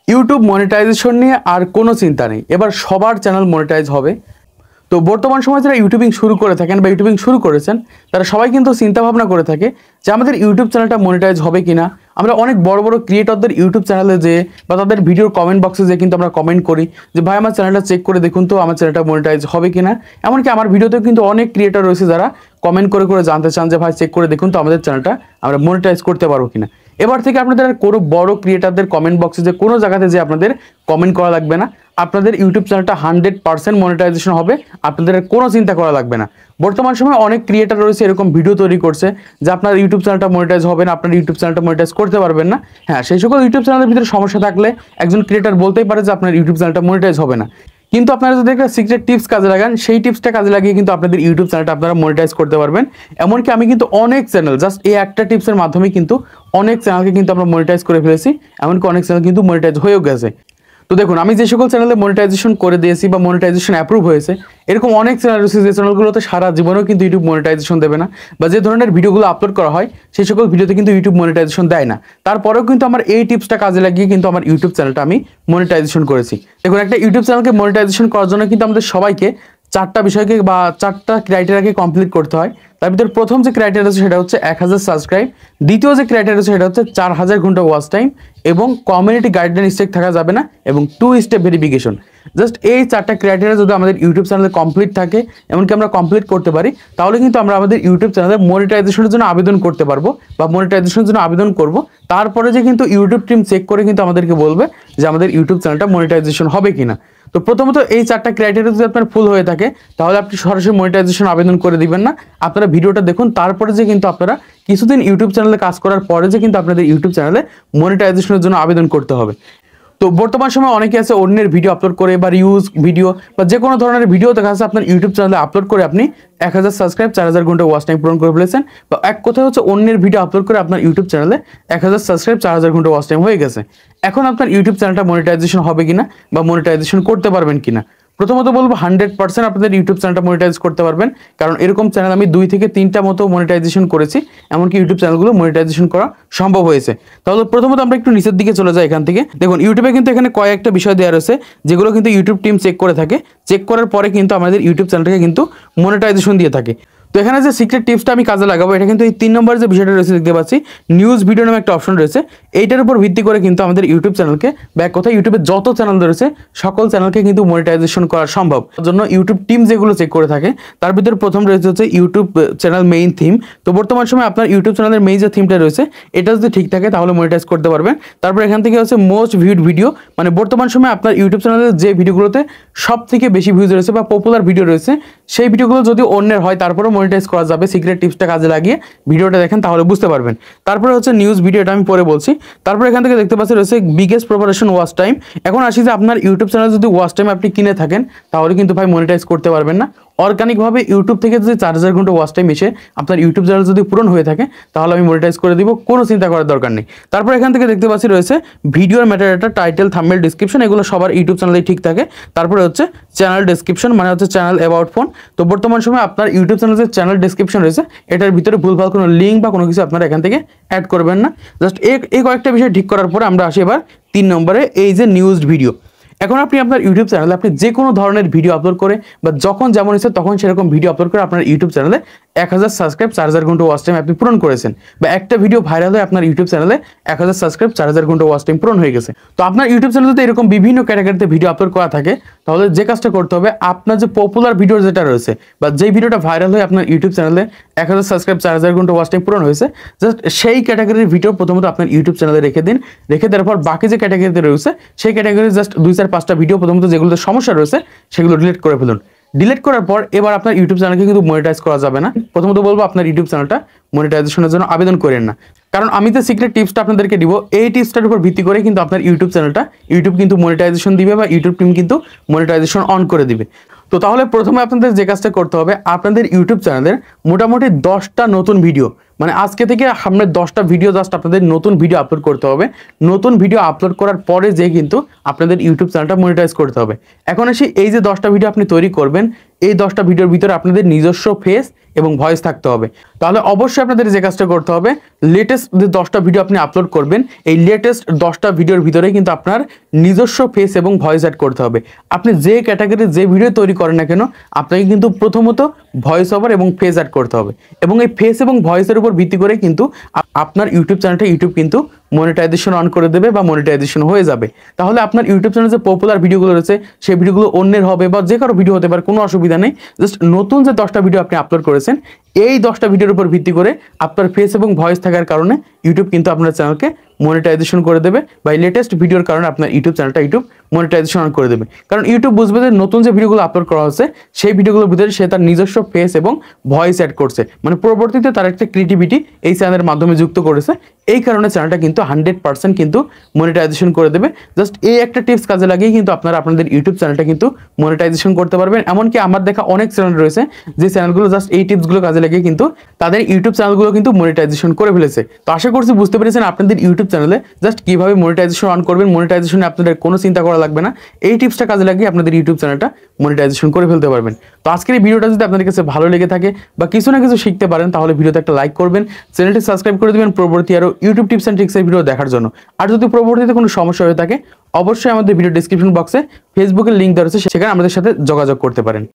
YouTube monetization নিয়ে আর কোনো চিন্তা নেই, এবার সবার চ্যানেল মনিটাইজ হবে। তো বর্তমান সময়ে যারা ইউটিউবিং শুরু করে থাকেন বা ইউটিউবিং শুরু করেছেন তারা সবাই কিন্তু চিন্তা ভাবনা করে থাকে যে আমাদের ইউটিউব চ্যানেলটা মনিটাইজ হবে কিনা। আমরা অনেক বড় বড় ক্রিয়েটরদের ইউটিউব চ্যানেলে যে বা তাদের ভিডিওর কমেন্ট বক্সে যে কিন্তু আমরা কমেন্ট করি যে ভাই আমার চ্যানেলটা চেক করে দেখুন তো আমার চ্যানেলটা মনিটাইজ হবে কিনা। এমনকি আমার ভিডিওতেও কিন্তু অনেক ক্রিয়েটর রয়েছে যারা কমেন্ট করে করে জানতে চান যে ভাই চেক করে দেখুন তো আমাদের চ্যানেলটা আমরা মনিটাইজ করতে পারবো কিনা। এবার থেকে আপনাদের কোনো বড় ক্রিয়েটারদের কমেন্ট বক্সে যে কোনো জায়গাতে যে আপনাদের কমেন্ট করা লাগবে না, আপনাদের ইউটিউব চ্যানেলটা 100% মনিটাইজেশন হবে, আপনাদের কোনো চিন্তা করা লাগবে না। বর্তমান সময়ে অনেক ক্রিয়েটার রয়েছে এরকম ভিডিও তৈরি করছে যে আপনার ইউটিউব চ্যানেলটা মনিটাইজ হবে না, আপনার ইউটিউব চ্যানেলটা মনিটাইজ করতে পারবেন না। হ্যাঁ, সেই সকল ইউটিউব চ্যানেলের ভিতরে সমস্যা থাকলে একজন ক্রিয়েটার বলতেই পারে যে আপনার ইউটিউব চ্যানেলটা মনিটাইজ হবে না। কিন্তু আপনারা যদি একটা সিক্রেট টিপস কাজে লাগান, সেই টিপসটা কাজে লাগিয়ে কিন্তু আপনাদের ইউটিউব চ্যানেলটা আপনারা মনিটাইজ করতে পারবেন। এমনকি আমি কিন্তু অনেক চ্যানেল জাস্ট এই একটা টিপসের মাধ্যমে কিন্তু অনেক চ্যানেলকে কিন্তু আমরা মনিটাইজ করে ফেলেছি, এমনকি অনেক চ্যানেল কিন্তু মনিটাইজ হয়েও গেছে। তো দেখুন, আমি যে সকল চ্যানেলে মনিটাইজেশন করে দিয়েছি বা মনিটাইজেশন অ্যাপ্রুভ হয়েছে, এরকম অনেক চ্যানেল রয়েছে যে চ্যানেলগুলোতে সারা জীবনেও কিন্তু ইউটিউব মনিটাইজেশন দেবে না, বা যে ধরনের ভিডিওগুলো আপলোড করা হয় সেই সকল ভিডিওতে কিন্তু ইউটিউব মনিটাইজেশন দেয় না। তারপরেও কিন্তু আমার এই টিপসটা কাজে লাগিয়ে কিন্তু আমার ইউটিউব চ্যানেলটা আমি মনিটাইজেশন করেছি। দেখুন, একটা ইউটিউব চ্যানেলকে মনিটাইজেশন করার জন্য কিন্তু আমাদের সবাইকে চারটা বিষয়কে বা চারটা ক্রাইটেরিয়াকে কমপ্লিট করতে হয়। তার ভিতরে প্রথম যে ক্রাইটেরিয়া আছে সেটা হচ্ছে 1000 সাবস্ক্রাইব, দ্বিতীয় যে ক্রাইটেরিয়া আছে সেটা হচ্ছে 4000 ঘন্টা ওয়াচ টাইম, এবং কমিউনিটি গাইডলাইন স্টেক থাকা যাবে না, এবং 2 স্টেপ ভেরিফিকেশন। জাস্ট এই চারটা ক্রাইটেরিয়া যদি আমাদের ইউটিউব চ্যানেলে কমপ্লিট থাকে, এমনকি আমরা কমপ্লিট করতে পারি, তাহলে কিন্তু আমরা আমাদের ইউটিউব চ্যানেলে মনিটাইজেশনের জন্য আবেদন করতে পারবো বা মনিটাইজেশনের জন্য আবেদন করব। তারপরে যে কিন্তু ইউটিউব টিম চেক করে কিন্তু আমাদেরকে বলবে যে আমাদের ইউটিউব চ্যানেলটা মনিটাইজেশন হবে কিনা। তো প্রথমত এই চারটা ক্রাইটেরিয়া যদি আপনার ফুল হয়ে থাকে তাহলে আপনি সরাসরি মনিটাইজেশন আবেদন করে দিবেন না। আপনারা ভিডিওটা দেখুন, তারপরে যে কিন্তু আপনারা কিছুদিন ইউটিউব চ্যানেলে কাজ করার পরে যে কিন্তু আপনাদের ইউটিউব চ্যানেলে মনিটাইজেশনের জন্য আবেদন করতে হবে। তো বর্তমান সময় অনেকে আছে অন্যের ভিডিও আপলোড করে বা রিউজ ভিডিও বা যে কোনো ধরনের ভিডিও দেখা যাচ্ছে আপনার ইউটিউব চ্যানেলে আপলোড করে আপনি 1000 সাবস্ক্রাইব 4000 ঘন্টা ওয়াচ টাইম পূরণ করে ফেলেছেন। বা এক কথায় হচ্ছে অন্যের ভিডিও আপলোড করে আপনার ইউটিউব চ্যানেলে 1000 সাবস্ক্রাইব 4000 ঘন্টা ওয়াচ টাইম হয়ে গেছে। এখন আপনার ইউটিউব চ্যানেলটা মনিটাইজেশন হবে কিনা বা মনিটাইজেশন করতে পারবেন কিনা। প্রথমত বলবো 100% আপনাদের ইউটিউব চ্যানেলটা মনিটাইজ করতে পারবেন, কারণ এরকম চ্যানেল আমি 2 থেকে 3টা মতো মনিটাইজেশন করেছি, এমনকি ইউটিউব চ্যানেলগুলো মনিটাইজেশন করা সম্ভব হয়েছে। তাহলে প্রথমত আমরা একটু নিচের দিকে চলে যাই। এখান থেকে দেখুন, ইউটিউবে কিন্তু এখানে কয়েকটা বিষয় দেওয়া রয়েছে যেগুলো কিন্তু ইউটিউব টিম চেক করে থাকে। চেক করার পরে কিন্তু আমাদের ইউটিউব চ্যানেলটাকে কিন্তু মনিটাইজেশন দিয়ে থাকে। তো এখানে যে সিক্রেট টিপসটা আমি কাজে লাগাবো, এটা কিন্তু এই 3 নম্বর যে বিষয়টা রয়েছে দেখতে পাচ্ছি, নিউজ ভিডিও নামে একটা অপশন রয়েছে। এইটার উপর ভিত্তি করে কিন্তু আমাদের ইউটিউব চ্যানেলকে বা এক কথায় ইউটিউবে যত চ্যানেল রয়েছে সকল চ্যানেলকে কিন্তু মনিটাইজেশন করা সম্ভব। তার জন্য ইউটিউব টিম যেগুলো চেক করে থাকে তার ভিতরে প্রথম রয়েছে হচ্ছে ইউটিউব চ্যানেল মেইন থিম। তো বর্তমান সময় আপনার ইউটিউব চ্যানেলের মেইন যে থিমটা রয়েছে এটা যদি ঠিক থাকে তাহলে মনিটাইজ করতে পারবেন। তারপর এখান থেকে হচ্ছে মোস্ট ভিউড ভিডিও, মানে বর্তমান সময় আপনার ইউটিউব চ্যানেলের যে ভিডিওগুলোতে সব থেকে বেশি ভিউজ রয়েছে বা পপুলার ভিডিও রয়েছে সেই ভিডিওগুলো যদি অন্যের হয় তারপরেও মনিটাইজ করা যাবে। সিক্রেট টিপসটা কাজে লাগিয়ে ভিডিওটা দেখেন তাহলে বুঝতে পারবেন। তারপরে হচ্ছে নিউজ ভিডিও, এটা আমি পরে বলছি। তারপর এখান থেকে দেখতে পাচ্ছি রয়েছে বিগেস্ট প্রপারেশন ওয়াচ টাইম। এখন আসি যে আপনার ইউটিউব চ্যানেল যদি ওয়াচ টাইম আপনি কিনে থাকেন তাহলে কিন্তু ভাই মনিটাইজ করতে পারবেন না। অর্গানিকভাবে ইউটিউব থেকে যদি 4000 ঘন্টা ওয়াচ টাইম এসে আপনার ইউটিউব চ্যানেল যদি পূরণ হয়ে থাকে তাহলে আমি মনিটাইজ করে দিব, কোনো চিন্তা করার দরকার নেই। তারপর এখান থেকে দেখতে পাচ্ছি রয়েছে ভিডিওর ম্যাটারডাটা, টাইটেল, থাম্বনেল, ডেসক্রিপশন, এগুলো সবার ইউটিউব চ্যানেলেই ঠিক থাকে। তারপরে হচ্ছে চ্যানেল ডেসক্রিপশন, মানে হচ্ছে চ্যানেল অ্যাবাউট ফোন। তো বর্তমান সময় আপনার ইউটিউব চ্যানেলে যে চ্যানেল ডেসক্রিপশন রয়েছে এটার ভিতরে ভুলভাল কোনো লিঙ্ক বা কোনো কিছু আপনারা এখান থেকে অ্যাড করবেন না। জাস্ট এই কয়েকটা বিষয় ঠিক করার পরে আমরা আসি এবার 3 নম্বরে, এই যে নিউজ ভিডিও। এখন আপনি আপনার ইউটিউব চ্যানেলে আপনি যে কোনো ধরনের ভিডিও আপলোড করে বা যখন যেমন ইচ্ছে তখন সেরকম ভিডিও আপলোড করে আপনার ইউটিউব চ্যানেলে 1000 সাবস্ক্রাইব 4000 ঘন্টা ওয়াচ টাইম আপনি পূরণ করেছেন, বা একটা ভিডিও ভাইরাল হয়ে আপনার ইউটিউব চ্যানেলে 1000 সাবস্ক্রাইব 4000 ঘন্টা ওয়াচ টাইম পূরণ হয়ে গেছে। তো আপনার ইউটিউব চ্যানেলে যদি এরকম বিভিন্ন ক্যাটাগরিতে ভিডিও আপলোড করা থাকে তাহলে যে কাজটা করতে হবে, আপনার যে পপুলার ভিডিও যেটা রয়েছে বা যেই ভিডিওটা ভাইরাল হয়ে আপনার ইউটিউব চ্যানেলে 1000 সাবস্ক্রাইব 4000 ঘন্টা ওয়াচ টাইম পূরণ হয়েছে, জাস্ট সেই ক্যাটাগরির ভিডিও প্রথমত আপনার ইউটিউব চ্যানেলে রেখে দিন। রেখে দেওয়ার পর বাকি যে ক্যাটাগরিতে রয়েছে সেই ক্যাটাগরি জাস্ট 2-4-5টা ভিডিও প্রথমত যেগুলোতে সমস্যা রয়েছে সেগুলো ডিলিট করে ফেলুন। ডিলিট করার পর এবার আপনার ইউটিউব চ্যানেলকে কিন্তু মনিটাইজ করা যাবে না। প্রথমত বলবো আপনার ইউটিউব চ্যানেলটা মনিটাইজেশনের জন্য আবেদন করেন না, কারণ আমি যে সিক্রেট টিপসটা আপনাদেরকে দিব এই টিপসটার উপর ভিত্তি করে কিন্তু আপনার ইউটিউব চ্যানেলটা ইউটিউব কিন্তু মনিটাইজেশন দিবে বা ইউটিউব টিম কিন্তু মনিটাইজেশন অন করে দিবে। তো তাহলে প্রথমে আপনাদের যে কাজটা করতে হবে, আপনাদের ইউটিউব চ্যানেলের মোটামুটি 10টা নতুন ভিডিও, মানে আজকে থেকে সামনে 10টা ভিডিও জাস্ট আপনাদের নতুন ভিডিও আপলোড করতে হবে। নতুন ভিডিও আপলোড করার পরে যে কিন্তু আপনাদের ইউটিউব চ্যানেলটা মনিটাইজ করতে হবে। এখন আসি এই যে 10টা ভিডিও আপনি তৈরি করবেন, এই 10টা ভিডিওর ভিতরে আপনাদের নিজস্ব ফেস এবং ভয়েস থাকতে হবে। তাহলে অবশ্যই আপনাদের যে কাজটা করতে হবে, লেটেস্ট যে 10টা ভিডিও আপনি আপলোড করবেন, এই লেটেস্ট 10টা ভিডিওর ভিতরে কিন্তু আপনার নিজস্ব ফেস এবং ভয়েস অ্যাড করতে হবে। আপনি যে ক্যাটাগরির যে ভিডিও তৈরি করেন না কেন, আপনাকে কিন্তু প্রথমত ভয়েস ওভার এবং ফেস অ্যাড করতে হবে, এবং এই ফেস এবং ভয়েসের উপর ভিত্তি করে কিন্তু আপনার ইউটিউব চ্যানেলটা ইউটিউব কিন্তু মনিটাইজেশন অন করে দেবে বা মনিটাইজেশন হয়ে যাবে। তাহলে আপনার ইউটিউব চ্যানেলে যে পপুলার ভিডিওগুলো রয়েছে সেই ভিডিওগুলো অন্যের হবে বা যে কারো ভিডিও হতে পারে, কোনো অসুবিধা নেই। জাস্ট নতুন যে 10টা ভিডিও আপনি আপলোড করেছেন, এই 10টা ভিডিওর উপর ভিত্তি করে আপনার ফেস এবং ভয়েস থাকার কারণে ইউটিউব কিন্তু আপনার চ্যানেলকে মনিটাইজেশন করে দেবে, বা লেটেস্ট ভিডিওর কারণে আপনার ইউটিউব চ্যানেলটা ইউটিউব মনিটাইজেশন অন করে দেবে। কারণ ইউটিউব বুঝবে যে নতুন যে ভিডিওগুলো আপলোড করা হচ্ছে সেই ভিডিওগুলোর ভিতরে সে তার নিজস্ব ফেস এবং ভয়েস অ্যাড করছে, মানে পরবর্তীতে তার একটা ক্রিয়েটিভিটি এই চ্যানেলের মাধ্যমে যুক্ত করেছে। এই কারণে চ্যানেলটা কিন্তু 100% কিন্তু মনিটাইজেশন করে দেবে। জাস্ট এই একটা টিপস কাজে লাগিয়ে কিন্তু আপনারা আপনাদের ইউটিউব চ্যানেলটা কিন্তু মনিটাইজেশন করতে পারবেন। এমনকি আমার দেখা অনেক চ্যানেল রয়েছে যে চ্যানেলগুলো জাস্ট এই টিপসগুলো কাজে লাগিয়ে কিন্তু তাদের ইউটিউব চ্যানেলগুলো কিন্তু মনিটাইজেশন করে ফেলেছে। তো আশা করছি বুঝতে পেরেছেন আপনাদের ইউটিউব চ্যানেলে জাস্ট কিভাবে মনিটাইজেশন অন করবেন। মনিটাইজেশনে আপনাদের কোনো চিন্তা করা লাগবে না, এই টিপসটা কাজে লাগিয়ে আপনাদের ইউটিউব চ্যানেলটা মনিটাইজেশন করে ফেলতে পারবেন। তো আজকের এই ভিডিওটা যদি আপনাদের কাছে ভালো লেগে থাকে বা কিছু না কিছু শিখতে পারেন, তাহলে ভিডিওতে একটা লাইক করবেন, চ্যানেলটি সাবস্ক্রাইব করে দেবেন পরবর্তী আরও ইউটিউব টিপস অ্যান্ড ট্রিক্সের ভিডিও দেখার জন্য। আর যদি পরবর্তীতে কোনো সমস্যা হয়ে থাকে, অবশ্যই আমাদের ভিডিও ডেসক্রিপশন বক্সে ফেসবুকের লিঙ্ক দেওয়া আছে, সেখানে আমাদের সাথে যোগাযোগ করতে পারেন।